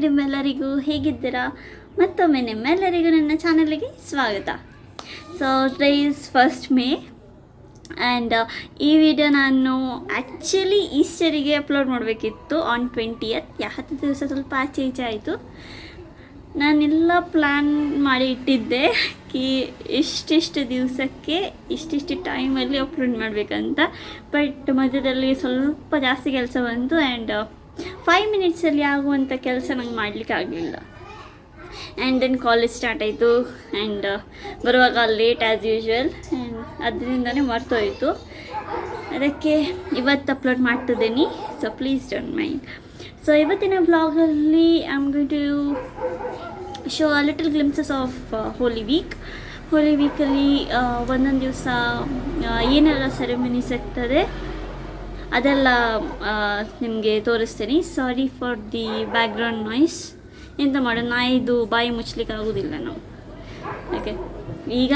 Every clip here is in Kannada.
ನಿಮ್ಮೆಲ್ಲರಿಗೂ, ಹೇಗಿದ್ದೀರಾ? ಮತ್ತೊಮ್ಮೆ ನಿಮ್ಮೆಲ್ಲರಿಗೂ ನನ್ನ ಚಾನಲ್ಗೆ ಸ್ವಾಗತ. So today is 1st May and ಈ ವಿಡಿಯೋ ನಾನು ಆ್ಯಕ್ಚುಲಿ ಈಸ್ಟರಿಗೆ ಅಪ್ಲೋಡ್ ಮಾಡಬೇಕಿತ್ತು ಆನ್ 20th. 10 ದಿವಸ ಸ್ವಲ್ಪ ಆಚೆ ಈಚೆ ಆಯಿತು. ನಾನೆಲ್ಲ ಪ್ಲ್ಯಾನ್ ಮಾಡಿ ಇಟ್ಟಿದ್ದೆ ಇಷ್ಟಿಷ್ಟು ದಿವಸಕ್ಕೆ ಇಷ್ಟಿಷ್ಟು ಟೈಮಲ್ಲಿ ಅಪ್ಲೋಡ್ ಮಾಡಬೇಕಂತ. ಬಟ್ ಮಧ್ಯದಲ್ಲಿ ಸ್ವಲ್ಪ ಜಾಸ್ತಿ ಕೆಲಸ ಬಂತು ಆ್ಯಂಡ್ 5 ಮಿನಿಟ್ಸಲ್ಲಿ ಆಗುವಂಥ ಕೆಲಸ ನಂಗೆ ಮಾಡಲಿಕ್ಕೆ ಆಗಲಿಲ್ಲ. ಆ್ಯಂಡ್ ದೆನ್ ಕಾಲೇಜ್ ಸ್ಟಾರ್ಟ್ ಆಯಿತು ಆ್ಯಂಡ್ ಬರುವಾಗ ಲೇಟ್ ಆ್ಯಸ್ ಯೂಶ್ವಲ್ ಆ್ಯಂಡ್ ಅದರಿಂದನೇ ಮರ್ತೋಯಿತು. ಅದಕ್ಕೆ ಇವತ್ತು ಅಪ್ಲೋಡ್ ಮಾಡ್ತಿದ್ದೀನಿ. So please don't mind. So ಇವತ್ತಿನ ಬ್ಲಾಗಲ್ಲಿ I am going to show a little glimpses of Holy ವೀಕಲ್ಲಿ ಒಂದೊಂದು ದಿವಸ ಏನೆಲ್ಲ ಸೆರೆಮನೀಸ್ ಆಗ್ತದೆ ಅದೆಲ್ಲ ನಿಮಗೆ ತೋರಿಸ್ತೀನಿ. Sorry for the background noise. ಎಂತ ಮಾಡೋದು, ನಾಯಿದು ಬಾಯಿ ಮುಚ್ಚಲಿಕ್ಕೆ ಆಗೋದಿಲ್ಲ ನಾವು. ಓಕೆ, ಈಗ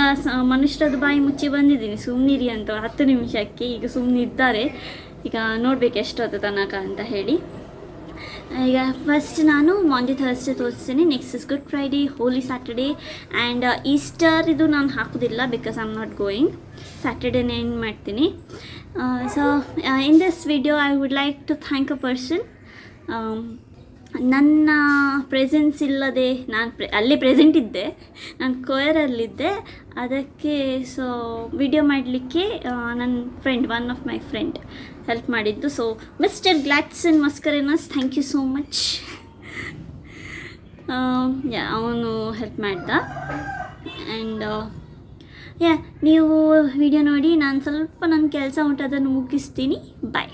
ಮನುಷ್ಯರದ್ದು ಬಾಯಿ ಮುಚ್ಚಿ ಬಂದಿದ್ದೀನಿ ಸುಮ್ಮನಿರಿ ಅಂತ 10 ನಿಮಿಷಕ್ಕೆ. ಈಗ ಸುಮ್ಮನಿದ್ದಾರೆ, ಈಗ ನೋಡಬೇಕು ಎಷ್ಟೊತ್ತು ತನಕ ಅಂತ ಹೇಳಿ. ಈಗ ಫಸ್ಟ್ ನಾನು ಮಾಂಡಿ ಥರ್ಸ್ಡೇ ತೋರಿಸ್ತೀನಿ. Next is Good Friday, Holy Saturday and Easter. ಇದು ನಾನು ಹಾಕೋದಿಲ್ಲ because I am not going. ಸ್ಯಾಟರ್ಡೇನೇ ಎಂಡ್ ಮಾಡ್ತೀನಿ. So in this video I would like to thank a person. ನನ್ನ ಪ್ರೆಸೆನ್ಸ್ ಇಲ್ಲದೆ ನಾನು ಅಲ್ಲೇ ಪ್ರೆಸೆಂಟ್ ಇದ್ದೆ, ನಾನು ಕೊಯರಲ್ಲಿದ್ದೆ. ಅದಕ್ಕೆ ಸೊ ವಿಡಿಯೋ ಮಾಡಲಿಕ್ಕೆ ನನ್ನ friend, one of my friend help ಮಾಡಿದ್ದು. So mister Gladson Mascarenhas, thank you so much. ಅವನು ಹೆಲ್ಪ್ ಮಾಡ್ದ. ಆ್ಯಂಡ್ ನೀವು ವಿಡಿಯೋ ನೋಡಿ, ನಾನು ಸ್ವಲ್ಪ ನನ್ನ ಕೆಲಸ ಉಂಟು ಅದನ್ನು ಮುಗಿಸ್ತೀನಿ. ಬಾಯ್.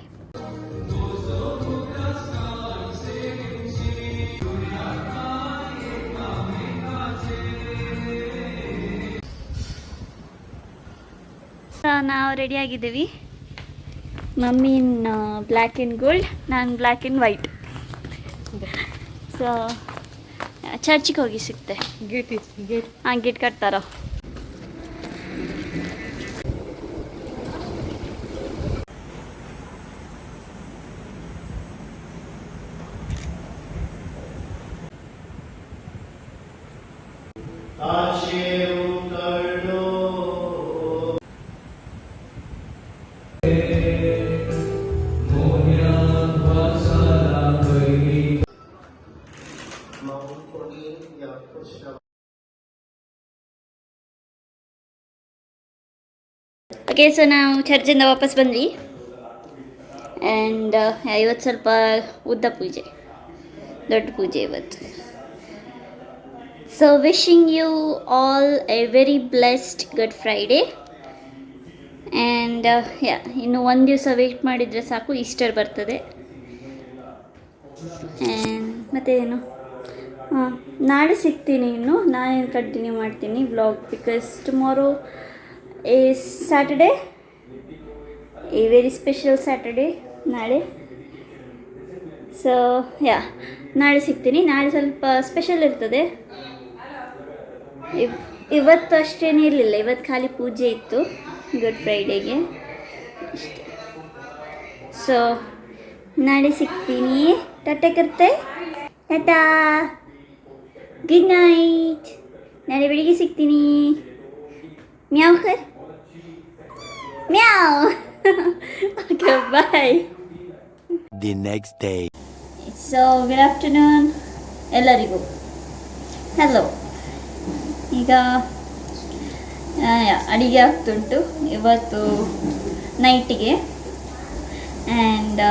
ನಾವು ರೆಡಿಯಾಗಿದ್ದೀವಿ. Mummy in black and gold, ನಾನು ಬ್ಲ್ಯಾಕ್ ಆ್ಯಂಡ್ ವೈಟ್. ಸೊ ಚರ್ಚಿಗೆ ಹೋಗಿ ಸಿಗ್ತೆ. ಗೇಟ್ ಕಟ್ತಾರೋ. ಓಕೆ, ಸೊ ನಾವು ಚರ್ಚಿಂದ ವಾಪಸ್ ಬಂದ್ವಿ ಆ್ಯಂಡ್ ಇವತ್ತು ಸ್ವಲ್ಪ ಉದ್ದ ಪೂಜೆ, ದೊಡ್ಡ ಪೂಜೆ ಇವತ್ತು. So wishing you all a very blessed Good Friday. And ಇನ್ನು ಒಂದು ದಿವಸ ವೆಯ್ಟ್ ಮಾಡಿದರೆ ಸಾಕು, ಈಸ್ಟರ್ ಬರ್ತದೆ. ಆ್ಯಂಡ್ ಮತ್ತೇನು, ನಾಳೆ ಸಿಗ್ತೀನಿ. ಇನ್ನು ನಾನೇನು ಕಂಟಿನ್ಯೂ ಮಾಡ್ತೀನಿ vlog because tomorrow is Saturday, a very special Saturday ನಾಳೆ. ಸೊ ನಾಳೆ ಸಿಗ್ತೀನಿ. ನಾಳೆ ಸ್ವಲ್ಪ ಸ್ಪೆಷಲ್ ಇರ್ತದೆ. ಇವತ್ತು ಅಷ್ಟೇನೇ ಇರಲಿಲ್ಲ, ಇವತ್ತು ಖಾಲಿ ಪೂಜೆ ಇತ್ತು ಗುಡ್ ಫ್ರೈಡೇಗೆ ಅಷ್ಟೇ. ಸೊ ನಾಳೆ ಸಿಗ್ತೀನಿ. ಟಾಟಾ ಕರ್ತೆ, ಟಾಟಾ, ಗುಡ್ ನೈಟ್. ನಾಳೆ ಬೆಳಿಗ್ಗೆ ಸಿಗ್ತೀನಿ. ಮ್ಯಾವ್ ಕರ್, meow. Okay, bye. The next day. So good afternoon ಎಲ್ಲರಿಗೂ. ಹಲೋ. ಈಗ ಅಡುಗೆ ಆಗ್ತುಂಟು ಇವತ್ತು ನೈಟಿಗೆ. ಆ್ಯಂಡ್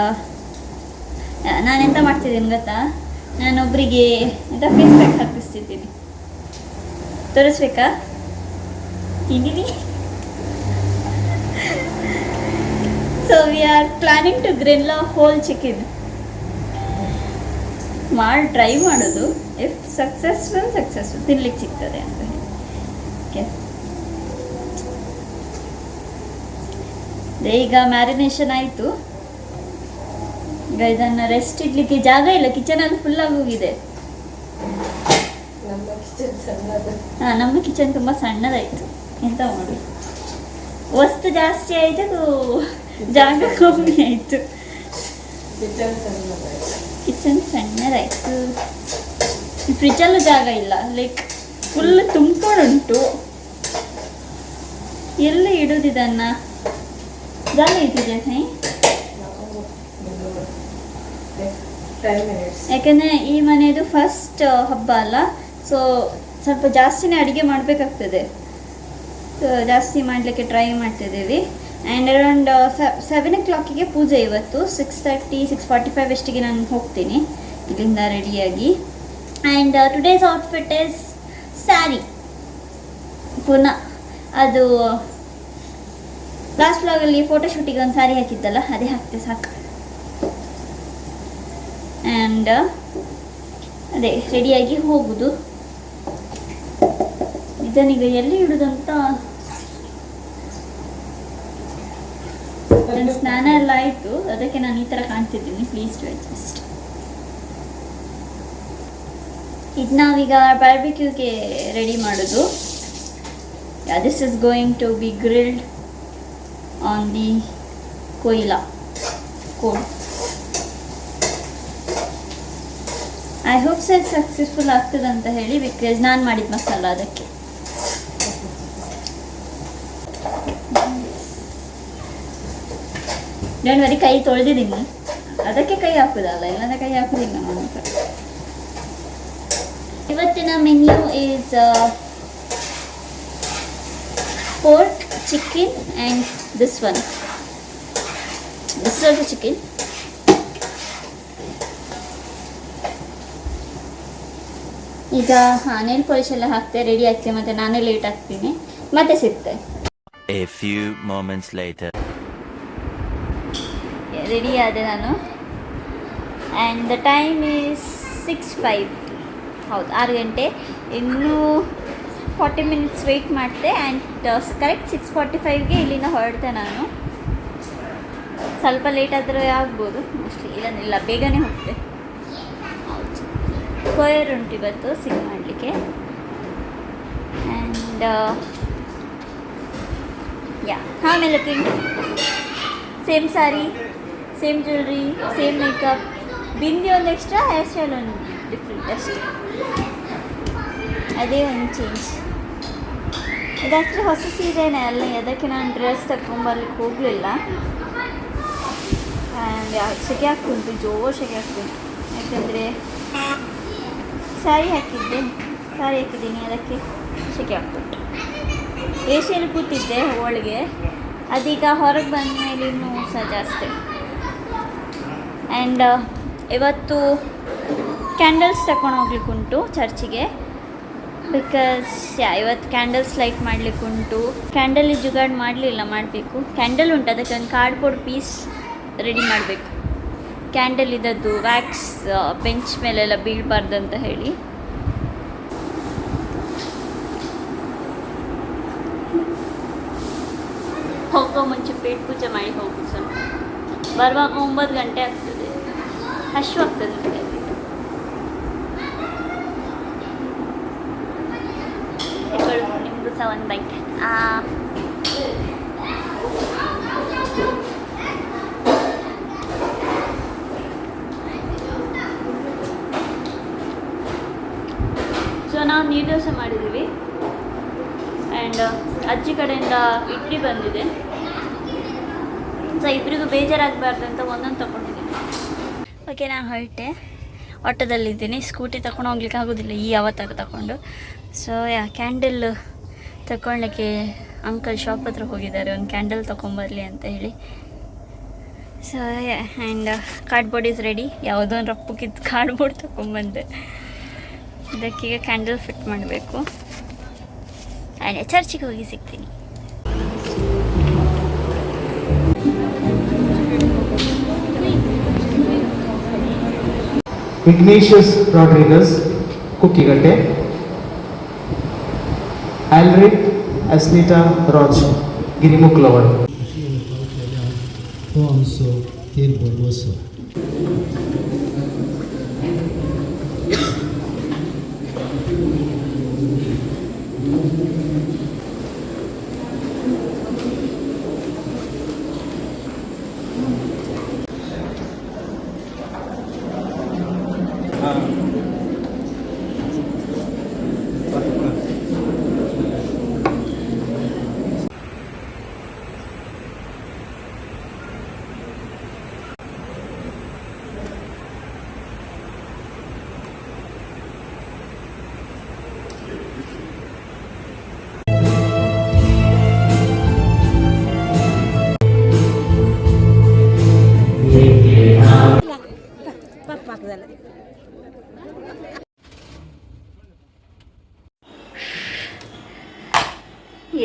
ನಾನೆಂತ ಮಾಡ್ತಿದ್ದೀನಿ ಗೊತ್ತಾ, ನಾನೊಬ್ಬರಿಗೆ ಎಂತ ಫೇಸ್ ಪ್ಯಾಕ್ ಹಾಕಿಸ್ತಿದ್ದೀನಿ. ತೋರಿಸ್ಬೇಕಾ? ತಿಂದಿನಿ. So we are planning to grill a whole chicken. Try ಮಾಡೋದು, ಇಫ್ ಸಕ್ಸಸ್ಫುಲ್ ತಿನ್ಲಿಕ್ಕೆ ಸಿಗ್ತದೆ ಅಂತ ಹೇಳಿ. ಓಕೆ, ಈಗ ಮ್ಯಾರಿನೇಷನ್ ಆಯಿತು. ಈಗ ಇದನ್ನು ರೆಸ್ಟ್ ಇಡ್ಲಿಕ್ಕೆ ಜಾಗ ಇಲ್ಲ, ಕಿಚನಲ್ಲಿ ಫುಲ್ ಆಗೋಗಿದೆ. ನಮ್ಮ ಕಿಚನ್ ತುಂಬ ಸಣ್ಣದಾಯಿತು. ಎಂತ ಮಾಡಿ, ವಸ್ತು ಜಾಸ್ತಿ ಆಯಿತು, ಜಾಗ ಕಮ್ಮಿ ಆಯಿತು. ಕಿಚನ್ ಸಣ್ಣದಾಯಿತು. ಈ ಫ್ರಿಜ್ಜಲ್ಲೂ ಜಾಗ ಇಲ್ಲ, ಲೈಕ್ ಫುಲ್ ತುಂಬ್ಕೊಂಡುಂಟು. ಎಲ್ಲಿ ಇಡೋದಿದನ್ನು ಜಾಗ ಇಟ್ಟಿದೆ ಸೈ. ಯಾಕೆಂದರೆ ಈ ಮನೆಯದು ಫಸ್ಟ್ ಹಬ್ಬ ಅಲ್ಲ, ಸೊ ಸ್ವಲ್ಪ ಜಾಸ್ತಿನೇ ಅಡುಗೆ ಮಾಡಬೇಕಾಗ್ತದೆ. ಸೊ ಜಾಸ್ತಿ ಮಾಡಲಿಕ್ಕೆ ಟ್ರೈ ಮಾಡ್ತಿದ್ದೀವಿ. ಆ್ಯಂಡ್ ಅರೌಂಡ್ 7 o'clock ಪೂಜೆ ಇವತ್ತು. 6:30 6:45 ಅಷ್ಟಿಗೆ ನಾನು ಹೋಗ್ತೀನಿ ಇಲ್ಲಿಂದ ರೆಡಿಯಾಗಿ. And today's outfit is sari. ಪುನಃ ಅದು ಲಾಸ್ಟ್ ವ್ಲಾಗಲ್ಲಿ ಫೋಟೋಶೂಟಿಗೆ ಒಂದು ಸ್ಯಾರಿ ಹಾಕಿದ್ದಲ್ಲ, ಅದೇ ಹಾಕ್ತೆ ಸಾಕು. ಆ್ಯಂಡ್ ಅದೇ ರೆಡಿಯಾಗಿ ಹೋಗೋದು. ಇದನ್ನೀಗ ಎಲ್ಲಿ ಇಡೋದಂತ. ನನ್ನ ಸ್ನಾನ ಎಲ್ಲ ಆಯಿತು, ಅದಕ್ಕೆ ನಾನು ಈ ಥರ ಕಾಣ್ತಿದ್ದೀನಿ. Please to adjust. ಇದು ನಾವೀಗ ಬಾರ್ಬಿಕ್ಯೂಗೆ ರೆಡಿ ಮಾಡೋದು. This is going to be grilled on the koyla coal. I hope successful ಆಗ್ತದೆ ಅಂತ ಹೇಳಿ, ಬಿಕಾಸ್ ನಾನು ಮಾಡಿದ ಮಸಾಲ ಅದಕ್ಕೆ. ನಾನು ಬರೀ ಕೈ ತೊಳೆದಿದ್ದೀನಿ, ಅದಕ್ಕೆ ಕೈ ಹಾಕೋದಲ್ಲ, ಇಲ್ಲಾಂದ್ರೆ ಕೈ ಹಾಕೋದಿಲ್ಲ ನಾನು. ಇವತ್ತಿನ menu is pork, chicken and this one. This also chicken. ಈಗ ನೇಲ್ ಪಾಲಿಶ್ ಎಲ್ಲ ಹಾಕ್ತೆ, ರೆಡಿ ಆಗ್ತೇನೆ, ಮತ್ತು ನಾನೇ ಲೇಟ್ ಆಗ್ತೀನಿ. ಮತ್ತೆ ಸಿಗ್ತೆ. A few moments later. Ready ಆದೆ ನಾನು. And the time is 6:05. ಹೌದು, 6 ಗಂಟೆ. ಇನ್ನೂ 40 minutes ವೆಯ್ಟ್ ಮಾಡ್ತೆ. ಆ್ಯಂಡ್ ಕರೆಕ್ಟ್ 6:45ಗೆ ಇಲ್ಲಿಂದ ಹೊರಡ್ತೆ ನಾನು. ಸ್ವಲ್ಪ ಲೇಟ್ ಆದರೆ ಆಗ್ಬೋದು ಮೋಸ್ಟ್ಲಿ, ಇಲ್ಲ ಬೇಗನೆ ಹೋಗ್ತೆ. ಹೌದು, ಸ್ಕ್ವೇರ್ ಉಂಟು ಇವತ್ತು ಸಿಂಗ್ ಮಾಡಲಿಕ್ಕೆ. ಆ್ಯಂಡ್ ಆಮೇಲೆ same sari, same jewellery, same makeup, bindi ಒಂದು ಎಕ್ಸ್ಟ್ರಾ, ಹೇರ್ ಸ್ಟೈಲ್ ಒಂದು ಡಿಫ್ರೆಂಟ್ ಅಷ್ಟೇ. ಅದೇ ಒಂದು ಚೇಂಜ್. ಇದು ಆ್ಯಕ್ಚುಲಿ ಹೊಸ ಸೀರೆನೇ ಅಲ್ಲ, ಅದಕ್ಕೆ ನಾನು ಡ್ರೆಸ್ ತಗೊಂಬರ್ಲಿಕ್ಕೆ ಹೋಗಲಿಲ್ಲ. ಆ್ಯಂಡ್ ಸೆಕೆ ಆಗ್ತುಂಟು, ಜೋರು ಸೆಕೆ ಆಗ್ತುಂಟು. ಯಾಕೆಂದರೆ ಸ್ಯಾರಿ ಹಾಕಿದ್ದೀನಿ, ಅದಕ್ಕೆ ಸೆಕೆ ಆಗ್ತುಂಟು. ಎ ಸಿಯಲ್ಲಿ ಕೂತಿದ್ದೆ ಒಳಗೆ, ಅದೀಗ ಹೊರಗೆ ಬಂದ ಮೇಲೆ ಇನ್ನೂ ಸಹ ಜಾಸ್ತಿ. ಆ್ಯಂಡ್ ಇವತ್ತು ಕ್ಯಾಂಡಲ್ಸ್ ತಗೊಂಡು ಹೋಗ್ಲಿಕ್ಕುಂಟು ಚರ್ಚಿಗೆ. ಬಿಕಾಸ್ ಇವತ್ತು ಕ್ಯಾಂಡಲ್ಸ್ ಲೈಟ್ ಮಾಡಲಿಕ್ಕುಂಟು. ಕ್ಯಾಂಡಲ್ ಜುಗಾಡ್ ಮಾಡಲಿಲ್ಲ, ಮಾಡಬೇಕು. ಕ್ಯಾಂಡಲ್ ಉಂಟು, ಅದಕ್ಕೆ ಒಂದು ಕಾರ್ಡ್ಬೋರ್ಡ್ ಪೀಸ್ ರೆಡಿ ಮಾಡಬೇಕು. ಕ್ಯಾಂಡಲ್ ಇದದ್ದು ವ್ಯಾಕ್ಸ್ ಬೆಂಚ್ ಮೇಲೆಲ್ಲ ಬೀಳಬಾರ್ದು ಅಂತ ಹೇಳಿ. ಹೋಗೋ ಮುಂಚೆ ಪೇಟ್ ಪೂಜೆ ಮಾಡಿ ಹೋಗು. ಸ್ವಲ್ಪ ಬರುವಾಗ 9 ಗಂಟೆ ಆಗ್ತದೆ, ಹಶು ಆಗ್ತದೆ ನನಗೆ. ನಿಮ್ಮದು ಸಹ ಒಂದು ಬೈಕ್. ಸೊ ನಾವು ನೀರು ದೋಸೆ ಮಾಡಿದ್ದೀವಿ. ಆ್ಯಂಡ್ ಅಜ್ಜಿ ಕಡೆಯಿಂದ ಇಡ್ಲಿ ಬಂದಿದೆ. ಸೊ ಇಬ್ಬರಿಗೂ ಬೇಜಾರಾಗಬಾರ್ದು ಅಂತ ಒಂದೊಂದು ತೊಗೊಂಡಿದ್ದೀನಿ. ಓಕೆ, ನಾನು ಹೊರಟೆ, ಆಟೋದಲ್ಲಿದ್ದೀನಿ. ಸ್ಕೂಟಿ ತಗೊಂಡು ಹೋಗ್ಲಿಕ್ಕೆ ಆಗೋದಿಲ್ಲ ಈ ಯಾವತ್ತಾಗ ತಗೊಂಡು. ಸೊ ಕ್ಯಾಂಡಲ್ ತಗೊಳ್ಲಿಕ್ಕೆ ಅಂಕಲ್ ಶಾಪ್ ಹತ್ರ ಹೋಗಿದ್ದಾರೆ, ಒಂದು ಕ್ಯಾಂಡಲ್ ತೊಗೊಂಬರಲಿ ಅಂತ ಹೇಳಿ. So and cardboard is ready. ಯಾವುದೋ ಒಂದು ರಪ್ಪಕ್ಕಿದ್ದು ಕಾರ್ಡ್ಬೋರ್ಡ್ ತೊಗೊಂಬಂದೆ. ಇದಕ್ಕೀಗ ಕ್ಯಾಂಡಲ್ ಫಿಟ್ ಮಾಡಬೇಕು. ಆ್ಯಂಡ್ ಚರ್ಚಿಗೆ ಹೋಗಿ ಸಿಗ್ತೀನಿ. Ignatius Rodriguez, Kukkigate. Alric Asnita Roch, Girimuklovar. Alfonso Tirborgoso.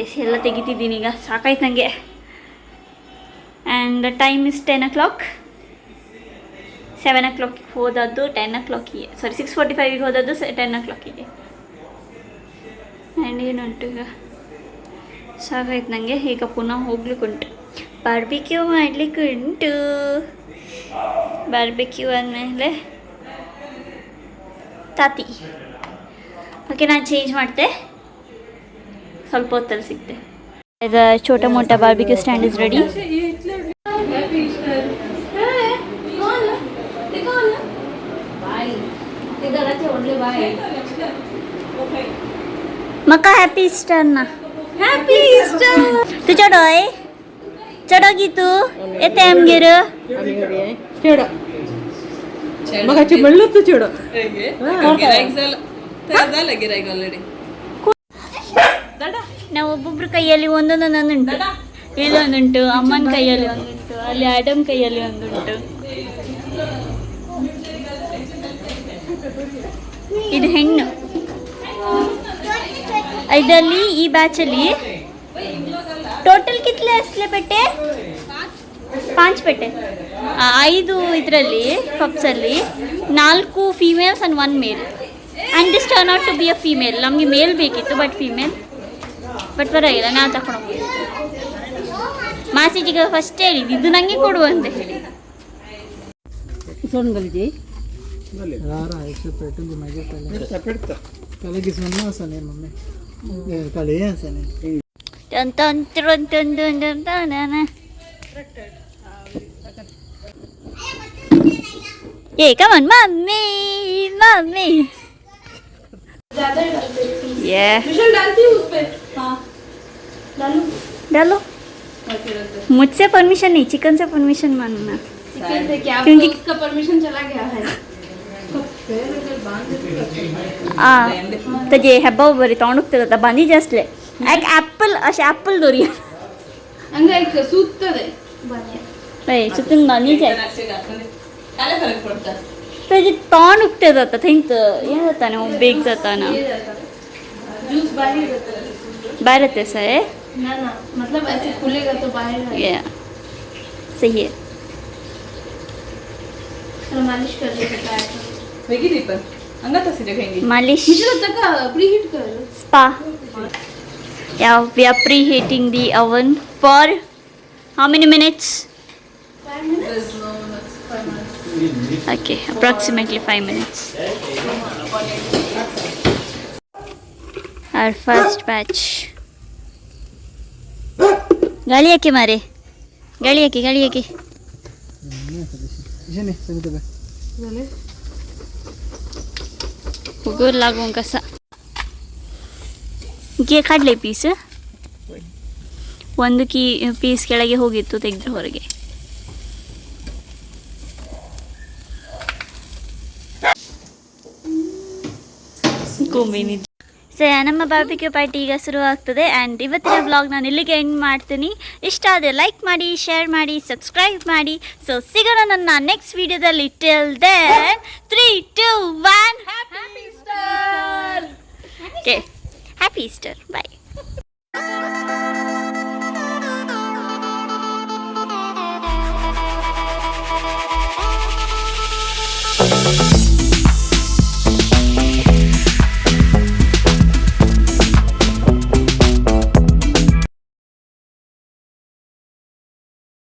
Yes ಎಲ್ಲ ತೆಗಿತಿದ್ದೀನಿ ಈಗ, ಸಾಕಾಯ್ತು ನನಗೆ. And time is 10 o'clock. 7 o'clock ಹೋದದ್ದು 10 o'clock-ಗೆ, ಸಾರಿ 6:45 ಹೋದದ್ದು 10 o'clock-ಗೆ. ಆ್ಯಂಡ್ ಏನುಂಟು ಈಗ, ಸಾಕಾಯ್ತು ನನಗೆ. ಈಗ ಪುನಃ ಹೋಗ್ಲಿಕ್ಕುಂಟು, ಬಾರ್ಬಿಕ್ಯೂ ಮಾಡಲಿಕ್ಕುಂಟು. ಬಾರ್ಬಿಕ್ಯೂ ಆದಮೇಲೆ ತಾತಿ. ಓಕೆ, ನಾನು ಚೇಂಜ್ ಮಾಡ್ತೆ, ಸ್ವಲ್ಪ ಹೊತ್ತಲ್ಲಿ ಸಿಗ್ತೆ. ಇದು ಛೋಟ ಮೋಟ ಬಾರ್ಬಿಕ್ಯೂ ಸ್ಟ್ಯಾಂಡ್ ಇಸ್ ರೆಡಿ. मका हॅपी ईस्टर ना. Happy Easter. तू चढोय चढो की तू येते आमगेर चेडो मगाची म्हणलं तू चेडो गिराईक ऑलरेडी. ನಾವು ಒಬ್ಬೊಬ್ರ ಕೈಯಲ್ಲಿ ಒಂದೊಂದುಂಟು. ಇಲ್ಲೊಂದುಂಟು, ಅಮ್ಮನ ಕೈಯಲ್ಲಿ ಒಂದುಂಟು, ಅಲ್ಲಿ ಆಡಮ್ ಕೈಯಲ್ಲಿ ಒಂದುಂಟು. ಇದು ಹೆಣ್ಣು. ಇದರಲ್ಲಿ ಈ ಬ್ಯಾಚಲ್ಲಿ ಟೋಟಲ್ ಕಿತ್ಲೆ असले पेटे 5 पेटे. 5 ಇದರಲ್ಲಿ ಕಪ್ಸಲ್ಲಿ 4 females and 1 male. And this turn out to be a female. ನಮಗೆ ಮೇಲ್ ಬೇಕಿತ್ತು ಬಟ್ ಫೀಮೇಲ್, ಬಟ್ ಪರವಾಗಿಲ್ಲ, ನಾನು ತಗೊಂಡು ಮಾಸಿಜಿಗೆ ಫಸ್ಟ್ ಹೇಳಿದ್ದು ಇದು ನನಗೆ ಕೊಡು ಅಂತ ಹೇಳಿ. सोनगलजी रारा 100 पेटून मागे कलेगी सुनना सने मम्मी कले सने टन टन टन टन टन टन टन. ये come on मम्मी मम्मी. ये डालती हूँ उस पे. हाँ डालो. मुझसे परमिशन नहीं, चिकन से परमिशन मांगना. चिकन से क्या क्योंकि उसका परमिशन चला गया है. त्याचे हॅब्बा बरी तोंड होता बांधीचे असले एक ॲपल असे ॲपल दोरी ಹಂಗಾಗಿ ಸುತ್ತದೆ सुतून बांधीचे काय फरक पडतात. त्याचे तोंड उगते जातं थंय हे जाता ना बेग जाता ना जूस बाहर जाता बाहेर तसं आहे. ना ना मतलब ऐसे खुलेगा तो बाहर आएगा. या सही आहे. चलो मालिश कर दे सकता है. वेगी दीपन अंगात असे जगेंगे. मालिश मुझे लगता का प्रीहीट कर. spa. Yeah, we are preheating the oven for how many minutes? 5 minutes. No, that's 5 minutes. Okay, approximately 5 minutes. Our first batch. गाली है के मारे गाली है के इशने समित बे झाले. उगोर लागून कसा ಗೆ ಕಾಡಲೆ ಪೀಸ್ ಒಂದು ಪೀಸ್ ಕೆಳಗೆ ಹೋಗಿತ್ತು, ತೆಗೆದ್ರೆ ಹೊರಗೆ. ಸೊ ನಮ್ಮ ಬಾರ್ಬಿಕ್ಯೂ ಪಾರ್ಟಿ ಈಗ ಶುರು ಆಗ್ತದೆ. ಆ್ಯಂಡ್ ಇವತ್ತಿನ ಬ್ಲಾಗ್ ನಾನು ಇಲ್ಲಿಗೆ ಎಂಡ್ ಮಾಡ್ತೀನಿ. ಇಷ್ಟ ಆದರೆ ಲೈಕ್ ಮಾಡಿ, ಶೇರ್ ಮಾಡಿ, ಸಬ್ಸ್ಕ್ರೈಬ್ ಮಾಡಿ. ಸೊ ಸಿಗೋಣ ನನ್ನ ನೆಕ್ಸ್ಟ್ ವಿಡಿಯೋದಲ್ಲಿ. Till then 3, 2, 1 happy Easter. Okay, happy Easter. ಬಾಯ್.